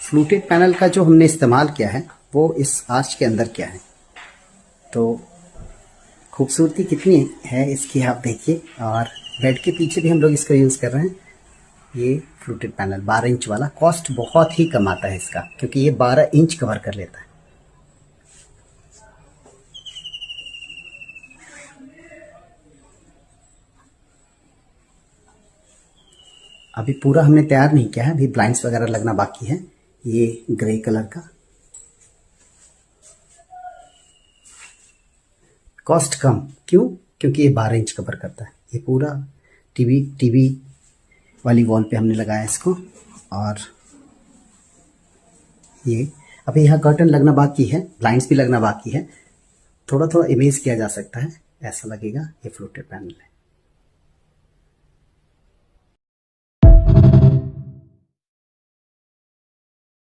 Fluted panel का जो हमने इस्तेमाल किया है वो इस आर्च के अंदर किया है। तो खूबसूरती कितनी है इसकी आप देखिए। और बेड के पीछे भी हम लोग इसका यूज़ कर रहे हैं। ये फ्लूटेड पैनल 12 इंच वाला, कॉस्ट बहुत ही कम आता है इसका, क्योंकि ये 12 इंच कवर कर लेता है। अभी पूरा हमने तैयार नहीं किया है, अभी ब्लाइंड्स वगैरह लगना बाकी है। ये ग्रे कलर का, कॉस्ट कम क्यों? क्योंकि ये 12 इंच कवर करता है। ये पूरा टीवी वाली वॉल पे हमने लगाया इसको। और ये अभी यहाँ कर्टन लगना बाकी है, ब्लाइंड्स भी लगना बाकी है। थोड़ा थोड़ा इमेज किया जा सकता है, ऐसा लगेगा ये फ्लूटेड पैनल है।